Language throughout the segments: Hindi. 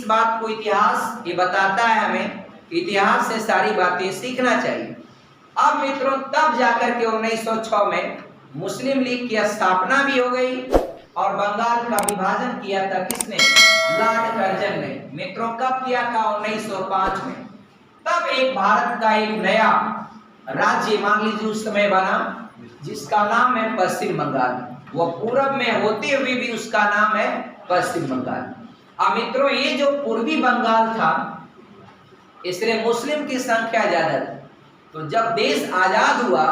बात को इतिहास ये बताता है, हमें इतिहास से सारी बातें सीखना चाहिए। अब मित्रों तब जाकर के 1906 में मुस्लिम लीग की स्थापना भी हो गई और बंगाल का विभाजन किया था किसने? लॉर्ड कर्जन ने। मित्रों कब किया था? 1905 में। तब एक भारत का एक नया राज्य मान लीजिए उस समय बना, जिसका नाम है पश्चिम बंगाल। वो पूरब में होते हुए भी उसका नाम है पश्चिम बंगाल। अब मित्रों ये जो पूर्वी बंगाल था, इसलिए मुस्लिम की संख्या ज्यादा थी। तो जब देश आजाद हुआ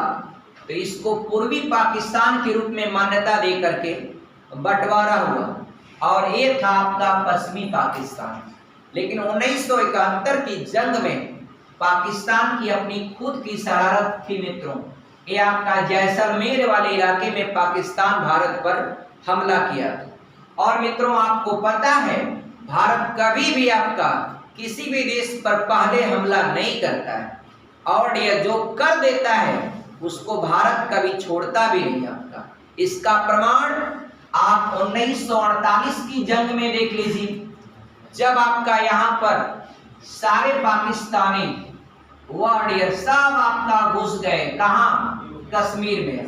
तो इसको पूर्वी पाकिस्तान के रूप में मान्यता दे करके बंटवारा हुआ और ये था आपका पश्चिमी पाकिस्तान। लेकिन 1971 की जंग में पाकिस्तान की अपनी खुद की शरारत थी मित्रों। ये आपका जैसलमेर वाले इलाके में पाकिस्तान भारत पर हमला किया था। और मित्रों आपको पता है भारत कभी भी आपका किसी भी देश पर पहले हमला नहीं करता है, और यह जो कर देता है उसको भारत कभी छोड़ता भी नहीं आपका। इसका प्रमाण आप 1948 की जंग में देख लीजिए, जब आपका यहाँ पर सारे पाकिस्तानी वॉरियर सब आपका घुस गए कहाँ? कश्मीर में।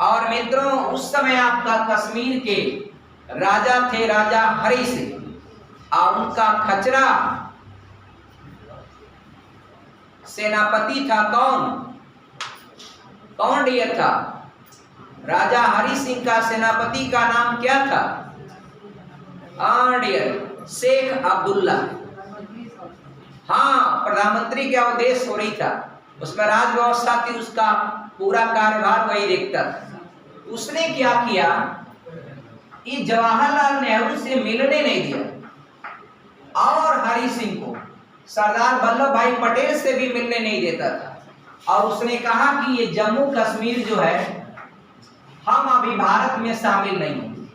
और मित्रों उस समय आपका कश्मीर के राजा थे राजा हरि सिंह, और उनका खचरा सेनापति था कौन डियर था? राजा हरि सिंह का सेनापति का नाम क्या था? डियर शेख अब्दुल्ला। हाँ, प्रधानमंत्री का उद्देश्य हो रही था, उसमें राज व्यवस्था थी, उसका पूरा कार्यभार वही देखता था। उसने क्या किया? ये जवाहरलाल नेहरू से मिलने नहीं दिया और हरि सिंह को सरदार वल्लभ भाई पटेल से भी मिलने नहीं देता था। और उसने कहा कि ये जम्मू कश्मीर जो है हम अभी भारत में शामिल नहीं होंगे,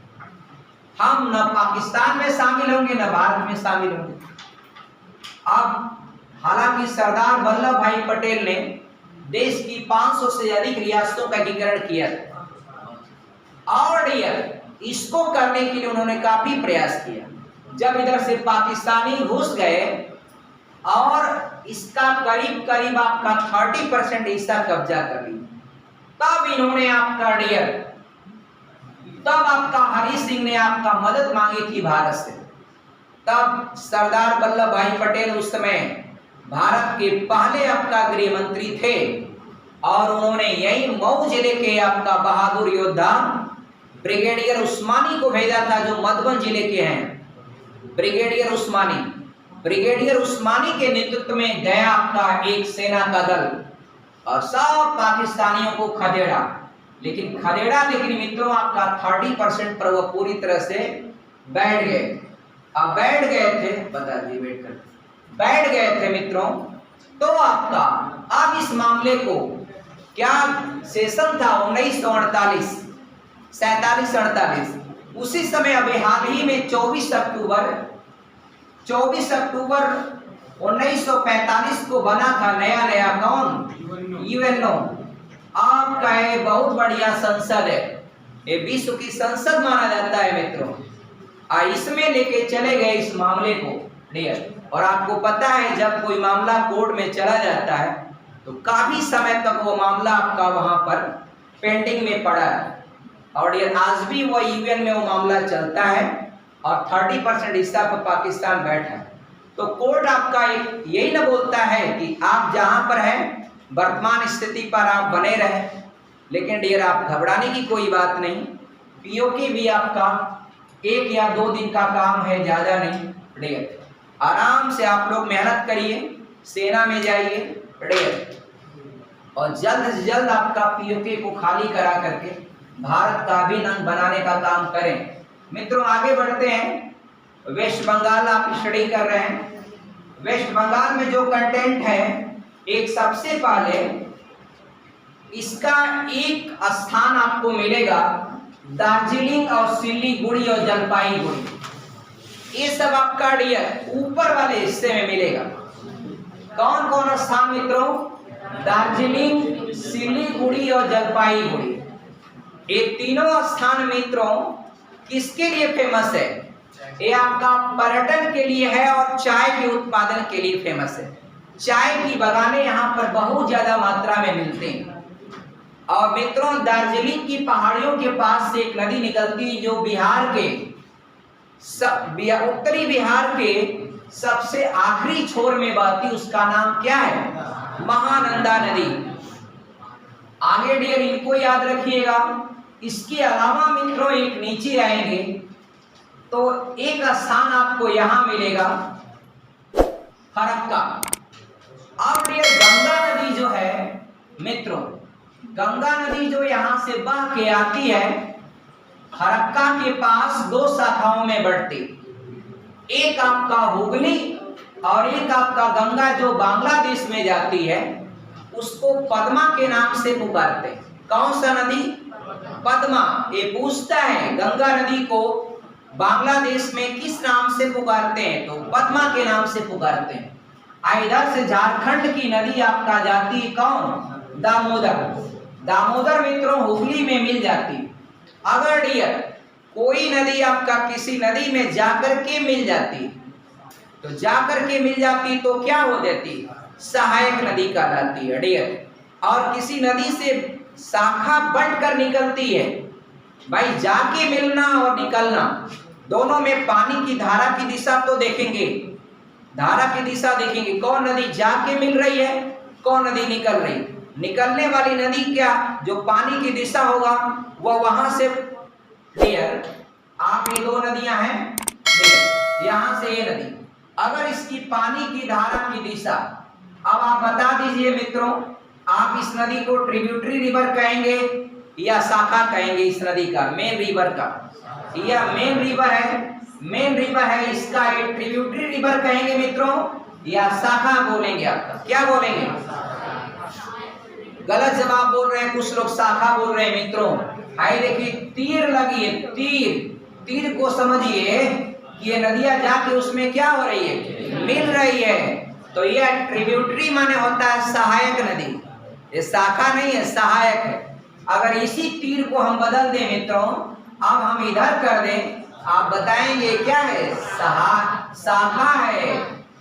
हम न पाकिस्तान में शामिल होंगे न भारत में शामिल होंगे। अब हालांकि सरदार वल्लभ भाई पटेल ने देश की 500 से अधिक रियासतों का एकीकरण किया और इसको करने के लिए उन्होंने काफी प्रयास किया। जब इधर से पाकिस्तानी घुस गए और इसका करीब करीब आपका 30% हिस्सा कब्जा कर लिया, तब इन्होंने आपका तब आपका हरि सिंह ने आपका मदद मांगी थी भारत से। तब सरदार वल्लभ भाई पटेल उस समय भारत के पहले आपका गृह मंत्री थे और उन्होंने यही मऊ जिले के आपका बहादुर योद्धा ब्रिगेडियर उस्मानी को भेजा था, जो मधुबन जिले के हैं। ब्रिगेडियर उस्मानी के नेतृत्व में गया आपका एक सेना का दल और सब पाकिस्तानियों को खदेड़ा। लेकिन मित्रों आपका 30% पर वो पूरी तरह से बैठ गए। अब बैठ गए थे, बता दिए बैठ गए थे मित्रों। तो आपका अब इस मामले को क्या सेशन था 1948 47-48, उसी समय अभी हाल ही में 24 अक्टूबर 1945 को बना था नया कौन? यूएनओ। आपका ये बहुत बढ़िया संसद है, ये विश्व की संसद माना जाता है मित्रों। इसमें लेके चले गए इस मामले को क्लियर। और आपको पता है जब कोई मामला कोर्ट में चला जाता है तो काफी समय तक वो मामला आपका वहां पर पेंडिंग में पड़ा है, और ये आज भी वो यूएन में वो मामला चलता है और 30% हिस्सा पर पाकिस्तान बैठा है। तो कोर्ट आपका यही ना बोलता है कि आप जहां पर हैं वर्तमान स्थिति पर आप बने रहे। लेकिन डियर आप घबराने की कोई बात नहीं, पीओके भी आपका 1 या 2 दिन का काम है, ज्यादा नहीं डियर। आराम से आप लोग मेहनत करिए, सेना में जाइए डियर, और जल्द से जल्द आपका पीओके को खाली करा करके भारत का अभिन्न बनाने का काम करें। मित्रों आगे बढ़ते हैं। वेस्ट बंगाल आप स्टडी कर रहे हैं। वेस्ट बंगाल में जो कंटेंट है, एक सबसे पहले इसका एक स्थान आपको मिलेगा दार्जिलिंग और सिलीगुड़ी और जलपाईगुड़ी। ये सब आपका डियर ऊपर वाले हिस्से में मिलेगा। कौन कौन स्थान मित्रों? दार्जिलिंग, सिलीगुड़ी और जलपाईगुड़ी। ये तीनों स्थान मित्रों किसके लिए फेमस है? ये आपका पर्यटन के लिए है और चाय के उत्पादन के लिए फेमस है। चाय की बागानें यहाँ पर बहुत ज्यादा मात्रा में मिलते हैं। और मित्रों, दार्जिलिंग की पहाड़ियों के पास से एक नदी निकलती है जो बिहार के उत्तरी बिहार के सबसे आखिरी छोर में बहती। उसका नाम क्या है? महानंदा नदी। आगे डियर इनको याद रखिएगा। इसके अलावा मित्रों एक नीचे आएंगे तो एक स्थान आपको यहां मिलेगा, फरक्का। अब डियर गंगा नदी जो है मित्रों, गंगा नदी जो यहां से बह के आती है फरक्का के पास दो शाखाओं में बढ़ती। एक आपका हुगली और एक आपका गंगा जो बांग्लादेश में जाती है उसको पद्मा के नाम से पुकारते हैं। कौन सा नदी? पद्मा। ये पूछता है गंगा नदी को बांग्लादेश में किस नाम से पुकारते हैं, तो पद्मा के नाम से पुकारते हैं। इधर से झारखंड की नदी आपका जाती है कौन? दामोदर। दामोदर मित्रों हुगली में मिल जाती। अगर डियर कोई नदी आपका किसी नदी में जाकर के मिल जाती, तो जाकर के मिल जाती तो क्या हो जाती? सहायक नदी कहलाती है डियर। और किसी नदी से शाखा बढ़कर निकलती है, भाई जाके मिलना और निकलना दोनों में पानी की धारा की दिशा तो देखेंगे, धारा की दिशा देखेंगे। कौन नदी जाके मिल रही है, कौन नदी निकल रही। निकलने वाली नदी क्या, जो पानी की दिशा होगा वह वहां से डियर, आप ये दो नदियां हैं डियर, यहां से ये नदी, अगर इसकी पानी की धारा की दिशा, अब आप बता दीजिए मित्रों, आप इस नदी को ट्रिब्यूटरी रिवर कहेंगे या शाखा कहेंगे इस नदी का, मेन रिवर का? यह मेन रिवर है, मेन रिवर है, इसका ये ट्रिब्यूटरी रिवर कहेंगे मित्रों या शाखा बोलेंगे? आपका क्या बोलेंगे? गलत जवाब बोल रहे हैं कुछ लोग, शाखा बोल रहे हैं मित्रों। हाय देखिए तीर लगी है, तीर, तीर को समझिए कि ये नदियां जाके उसमें क्या हो रही है? मिल रही है। तो यह ट्रिब्यूटरी माने होता है सहायक नदी, ये शाखा नहीं है, सहायक है। अगर इसी तीर को हम बदल दें मित्रों, अब हम इधर कर दें, आप बताएंगे क्या है? शाखा है।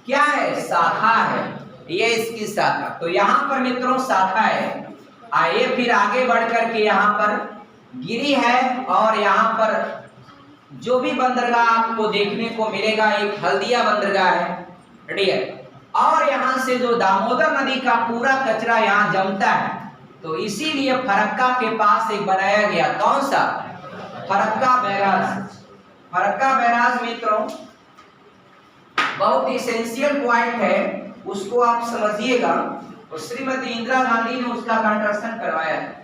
क्या है? शाखा है, ये इसकी शाखा। तो यहाँ पर मित्रों शाखा है। आइए फिर आगे बढ़ करके यहाँ पर गिरी है और यहाँ पर जो भी बंदरगाह आपको देखने को मिलेगा एक हल्दिया बंदरगाह है डियर। और यहाँ से जो दामोदर नदी का पूरा कचरा यहाँ जमता है, तो इसीलिए फरक्का के पास एक बनाया गया, कौन सा? फरक्का बैराज। फरक्का बैराज मित्रों बहुत इसेंशियल पॉइंट है, उसको आप समझिएगा। और श्रीमती इंदिरा गांधी ने उसका कंस्ट्रक्शन करवाया है।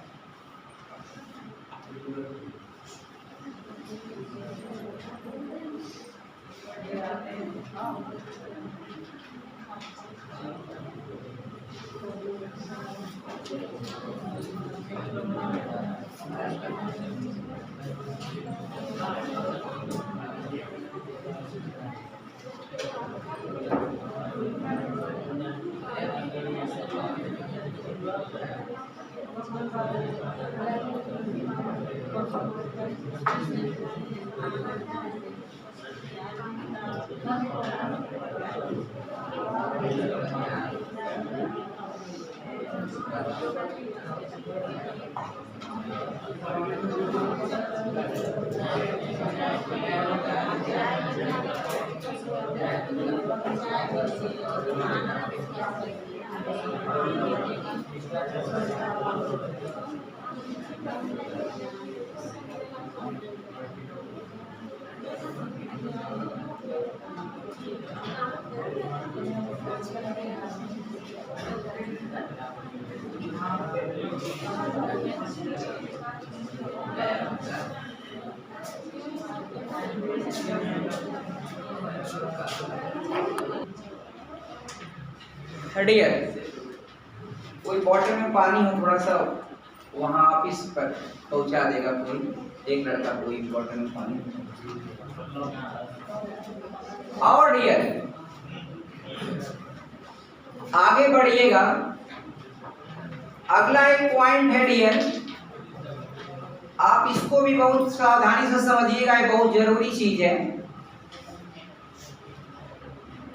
डियर कोई बॉटल में पानी हो थोड़ा सा, वहाँ ऑफिस पर पहुँचा देगा कोई एक लड़का, कोई बॉटल में पानी। और डियर आगे बढ़िएगा, अगला एक पॉइंट है डियर, आप इसको भी बहुत सावधानी से समझिएगा, ये बहुत जरूरी चीज है।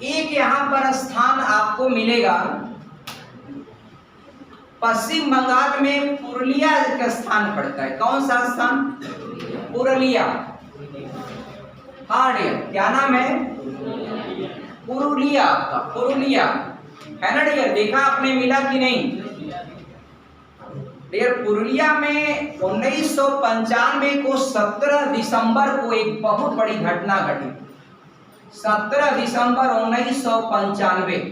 एक यहाँ पर स्थान आपको मिलेगा, पश्चिम बंगाल में पुरुलिया का स्थान पड़ता है। कौन सा स्थान? पुरुलिया। हाँ डियर, क्या नाम है? पुरुलिया का, पुरुलिया है ना डियर? देखा आपने, मिला कि नहीं डियर? पुरुलिया में 1995 को 17 दिसंबर को एक बहुत बड़ी घटना घटी। 17 दिसंबर 1995।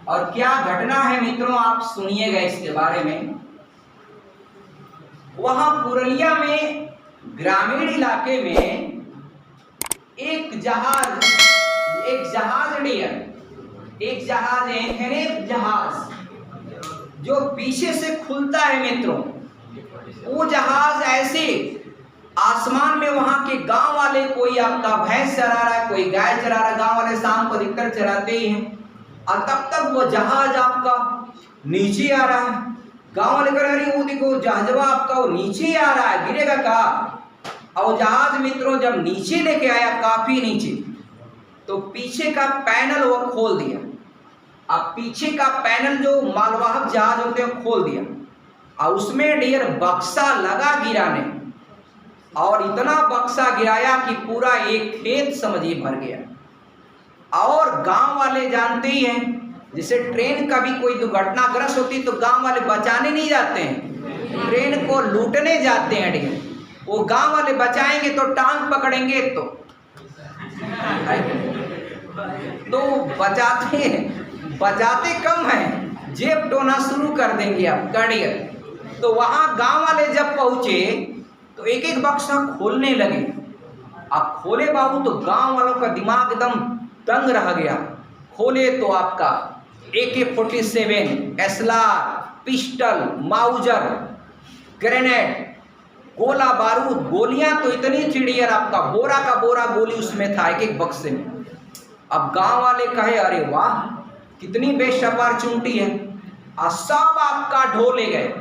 और क्या घटना है मित्रों, आप सुनिएगा इसके बारे में। वहां पुरुलिया में ग्रामीण इलाके में एक जहाज डियर, एक जहाज है, जहाज जो पीछे से खुलता है मित्रों, वो जहाज ऐसे आसमान में, वहां के गांव वाले, कोई आपका भैंस चरा रहा है, कोई गाय चरा रहा है, गांव वाले शाम को अधिकतर चराते ही हैं, और तब तक वो जहाज आपका नीचे आ रहा है। गांव वाले कह रहे हैं वो देखो जहाजवा आपका वो नीचे आ रहा है, गिरेगा का। और जहाज मित्रों जब नीचे लेके आया, काफी नीचे, तो पीछे का पैनल वो खोल दिया। अब पीछे का पैनल जो मालवाहक जहाज होते हैं खोल दिया, और उसमें डियर बक्सा लगा गिराने, और इतना बक्सा गिराया कि पूरा एक खेत समझिए भर गया। और गांव वाले जानते ही हैं, जैसे ट्रेन का भी कोई दुर्घटनाग्रस्त होती तो गांव वाले बचाने नहीं जाते हैं, ट्रेन को लूटने जाते हैं डियर। वो गांव वाले बचाएंगे तो टांग पकड़ेंगे, तो बचाते कम है, जेब डोना शुरू कर देंगे आप डियर। तो वहां गांव वाले जब पहुंचे तो एक एक बक्सा खोलने लगे। अब खोले बाबू तो गांव वालों का दिमाग एकदम दंग रह गया। खोले तो आपका AK-47, एसलार, पिस्टल, माउजर, ग्रेनेड, गोला बारूद, गोलियां तो इतनी थी डियर, आपका बोरा का बोरा गोली उसमें था एक एक बक्से में। अब गांव वाले कहे अरे वाह कितनी बेस्ट अपॉर्चुनिटी है, और सब आपका ढो ले गए।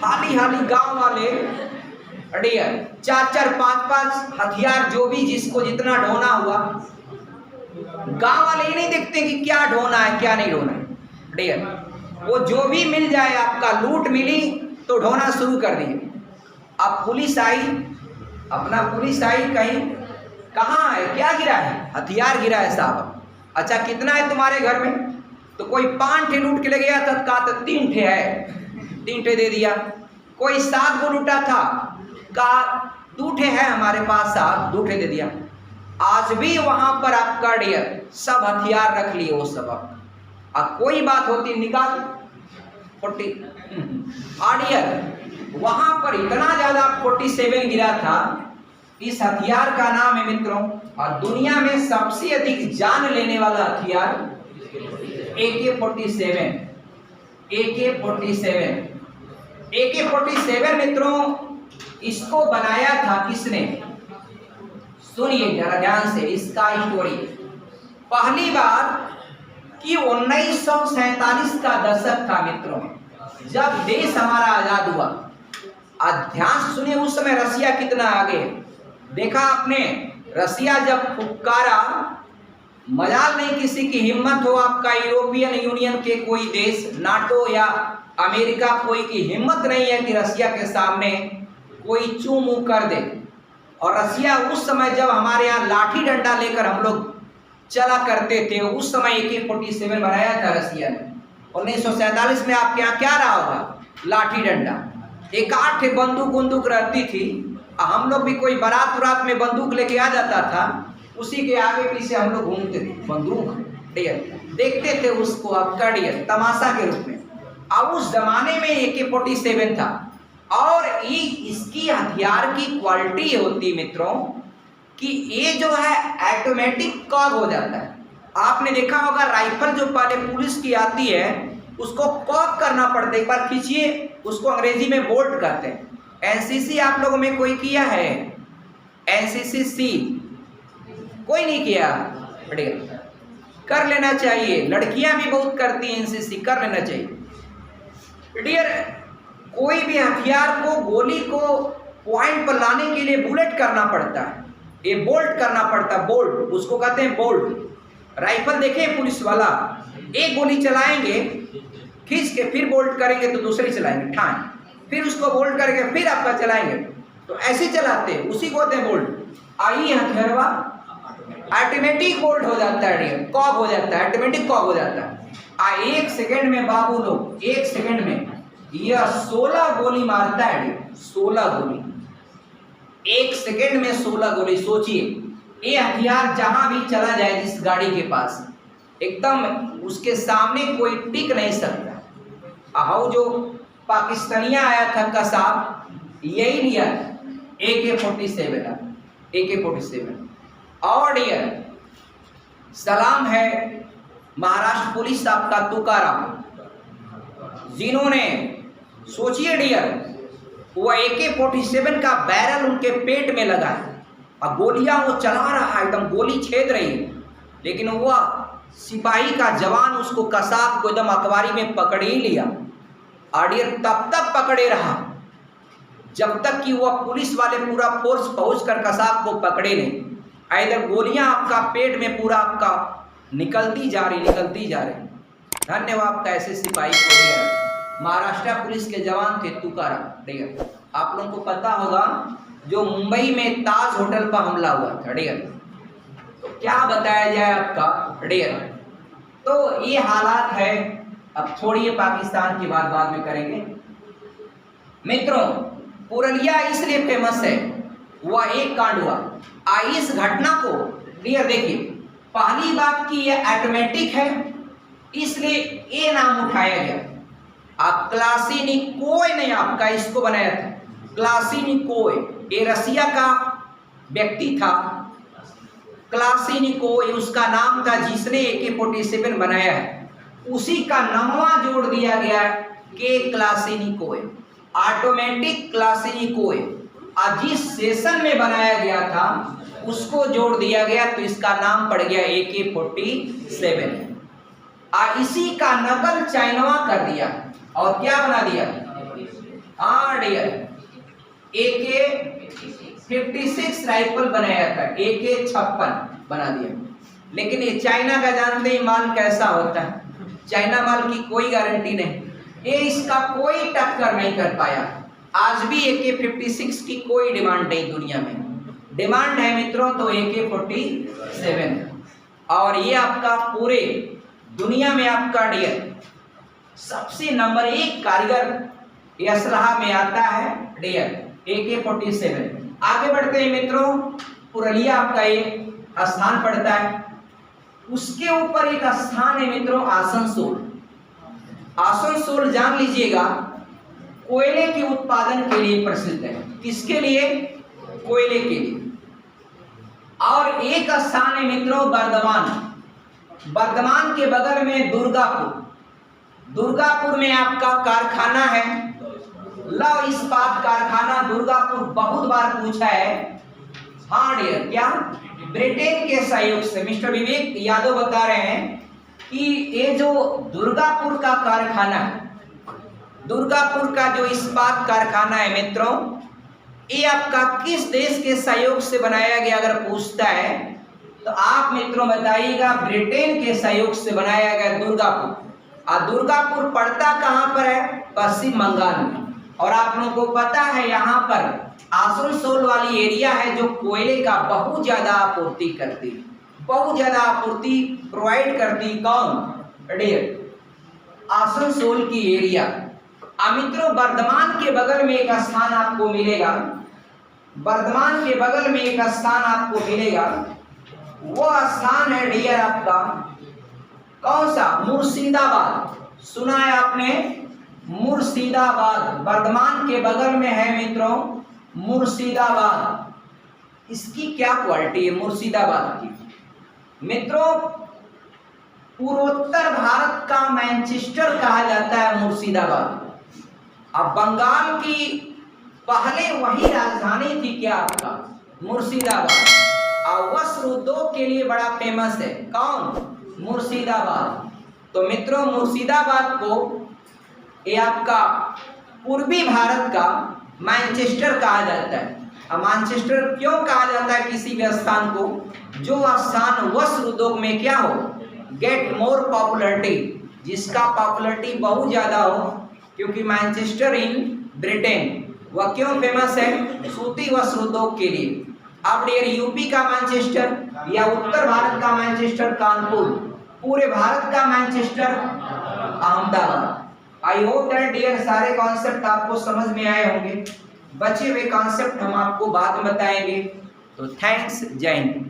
हाली गांव वाले डियर 4-4, 5-5 हथियार, जो भी जिसको जितना ढोना हुआ। गांव वाले ये नहीं देखते कि क्या ढोना है क्या नहीं ढोना है डियर, वो जो भी मिल जाए आपका, लूट मिली तो ढोना शुरू कर दिए। अब पुलिस आई, अपना पुलिस आई, कहीं कहाँ है, क्या गिरा है? हथियार गिरा है साहब। अच्छा कितना है तुम्हारे घर में? तो कोई 5 ठे लूट के ले गया था, कहा था 3 ठे है, 3 ठे दे दिया। कोई 7 को लूटा था, कहा 2 ठे है हमारे पास, 7, 2 ठे दे दिया। आज भी वहां पर आपका डियर सब हथियार रख लिए वो सब। अब कोई बात होती निकाल 40 डियर, वहां पर इतना ज्यादा 47 गिरा था। इस हथियार का नाम है मित्रों, और दुनिया में सबसे अधिक जान लेने वाला हथियार AK-47। AK-47 मित्रों, इसको बनाया था किसने? सुनिए जरा ध्यान से इसका स्टोरी। पहली बार कि 1947 का दशक था मित्रों, जब देश हमारा आजाद हुआ। ध्यान से सुनिए, उस समय रसिया कितना आगे। देखा आपने, रसिया जब फुटकारा, मजाल नहीं किसी की हिम्मत हो, आपका यूरोपियन यूनियन के कोई देश, नाटो या अमेरिका, कोई की हिम्मत नहीं है कि रसिया के सामने कोई चू मुँह कर दे। और रसिया उस समय जब हमारे यहाँ लाठी डंडा लेकर हम लोग चला करते थे, उस समय AK-47 बनाया था रसिया ने। 1947 में आपके यहाँ क्या रहा होगा? लाठी डंडा। 1-8 बंदूक रहती थी, हम लोग भी कोई बारात में बंदूक लेके आ जाता था, उसी के आगे पीछे हम लोग घूमते थे, बंदूक डियर देखते थे उसको, आपका डियर तमाशा के रूप में। अब उस जमाने में AK-47 था, और ये इसकी हथियार की क्वालिटी होती मित्रों कि ये जो है ऑटोमेटिक कॉग हो जाता है। आपने देखा होगा राइफल जो पहले पुलिस की आती है उसको कॉग करना पड़ता है, एक बार खींचिए, उसको अंग्रेजी में बोल्ट कहते हैं। NCC आप लोगों में कोई किया है? NCC कोई नहीं किया? बढ़िया, कर लेना चाहिए, लड़कियां भी बहुत करती हैं NCC, कर लेना चाहिए डियर। कोई भी हथियार को, गोली को पॉइंट पर लाने के लिए बुलेट करना पड़ता है, ये बोल्ट करना पड़ता है, बोल्ट उसको कहते हैं बोल्ट। राइफल देखे पुलिस वाला, एक गोली चलाएंगे खींच के, फिर बोल्ट करेंगे तो दूसरी चलाएंगे ठान, फिर उसको बोल्ट करके फिर आपका चलाएंगे, तो ऐसे चलाते हैं, उसी को होते हैं बोल्ट। आई हथियारवा ऑटोमेटिक बोल्ट हो जाता है, कॉक हो जाता है, ऑटोमेटिक कॉक हो जाता है। 1 सेकंड में बाबू लोग, 1 सेकंड में यह 16 गोली मारता है, 16 गोली 1 सेकंड में, 16 गोली। सोचिए ये हथियार जहां भी चला जाए जिस गाड़ी के पास, एकदम उसके सामने कोई टिक नहीं सकता। आओ जो पाकिस्तानिया आया था कसाब, यही लिया AK-47, AK-47। और डियर सलाम है महाराष्ट्र पुलिस आपका तुकाराम, जिन्होंने सोचिए डियर वो AK-47 का बैरल उनके पेट में लगा है, अब गोलियां वो चला रहा है, एकदम गोली छेद रही है, लेकिन वह सिपाही का जवान उसको कसाब को एकदम अखबारी में पकड़ ही लिया। और डियर तब तक पकड़े रहा जब तक कि वह पुलिस वाले पूरा फोर्स पहुंच कर कसाब को पकड़े नहीं। इधर गोलियां आपका पेट में पूरा आपका निकलती जा रही। धन्यवाद आपका ऐसे सिपाही को। महाराष्ट्र पुलिस के जवान थे तुकाराम। ठीक है, आप लोगों को पता होगा जो मुंबई में ताज होटल पर हमला हुआ था, ठीक है, तो क्या बताया जाए आपका डियर। तो ये हालात है। अब छोड़िए पाकिस्तान की बात बाद में करेंगे। मित्रों पुरलिया इसलिए फेमस है, वह एक कांड हुआ। इस घटना को डियर देखिए, पहली बात की यह ऑटोमेटिक है इसलिए ये नाम उठाया गया। आप क्लासिनिकोय ने आपका इसको बनाया था, क्लासिनिकोय, ये रसिया का व्यक्ति था क्लासिनिकोय, उसका नाम था जिसने AK-47 बनाया है, उसी का नामवा जोड़ दिया गया के क्लासिनिकोय, ऑटोमेटिक क्लासिनिकोय। आज जिस सेशन में बनाया गया था उसको जोड़ दिया गया, तो इसका नाम पड़ गया AK-47। इसी का नकल चाइनवा कर दिया और क्या बना दिया, डियर AK-56 राइफल बनाया था, AK-56 बना दिया। लेकिन ये चाइना का जानते ही माल कैसा होता है, चाइना माल की कोई गारंटी नहीं, ये इसका कोई टक्कर नहीं कर पाया। आज भी AK-56 की कोई डिमांड नहीं दुनिया में, डिमांड है मित्रों तो AK-47। और ये आपका पूरे दुनिया में आपका डियर सबसे नंबर 1 कारीगर असलहा में आता है डियर AK-47। आगे बढ़ते हैं मित्रों, पुरलिया आपका एक स्थान पड़ता है, उसके ऊपर एक स्थान है मित्रों आसनसोल। आसनसोल जान लीजिएगा कोयले के उत्पादन के लिए प्रसिद्ध है। किसके लिए, कोयले के लिए। और एक स्थान है मित्रों बर्धमान, बर्धमान के बगल में दुर्गापुर, दुर्गापुर में आपका कारखाना है लौह इस्पात कारखाना दुर्गापुर। बहुत बार पूछा है, हाँ डियर, क्या ब्रिटेन के सहयोग से मिस्टर विवेक यादव बता रहे हैं कि ये जो दुर्गापुर का कारखाना है, दुर्गापुर का जो इस्पात कारखाना है मित्रों, ये आपका किस देश के सहयोग से बनाया गया अगर पूछता है तो आप मित्रों बताइएगा ब्रिटेन के सहयोग से बनाया गया दुर्गापुर। और दुर्गापुर पड़ता कहाँ पर है, पश्चिम बंगाल में। और आप लोगों को पता है यहाँ पर आसनसोल वाली एरिया है जो कोयले का बहुत ज्यादा आपूर्ति करती, बहुत ज्यादा आपूर्ति प्रोवाइड करती। कौन, डियर आसनसोल की एरिया। मित्रों बर्धमान के बगल में एक स्थान आपको मिलेगा, बर्धमान के बगल में एक स्थान आपको मिलेगा, वो स्थान है डियर आपका कौन सा, मुर्शिदाबाद। सुना है आपने, मुर्शिदाबाद बर्धमान के बगल में है मित्रों मुर्शिदाबाद। इसकी क्या क्वालिटी है मुर्शिदाबाद की मित्रों, पूर्वोत्तर भारत का मैनचेस्टर कहा जाता है मुर्शिदाबाद। अब बंगाल की पहले वही राजधानी थी क्या आपका, मुर्शिदाबाद। और वस्त्र उद्योग के लिए बड़ा फेमस है, कौन, मुर्शिदाबाद। तो मित्रों मुर्शिदाबाद को ये आपका पूर्वी भारत का मैनचेस्टर कहा जाता है। मैनचेस्टर क्यों कहा जाता है किसी भी स्थान को? जो स्थान वस्त्र उद्योग में क्या हो, गेट मोर पॉपुलरिटी, जिसका पॉपुलरिटी बहुत ज्यादा हो, क्योंकि मैनचेस्टर इन ब्रिटेन वह क्यों फेमस है? सूती वस्त्र उद्योग के लिए। अब डियर यूपी का मैनचेस्टर या उत्तर भारत का मैनचेस्टर कानपुर, पूरे भारत का Manchester Ahmedabad. I hope that dear सारे कॉन्सेप्ट आपको समझ में आए होंगे। बचे हुए कॉन्सेप्ट हम आपको बाद में बताएंगे। तो थैंक्स, जय हिंद।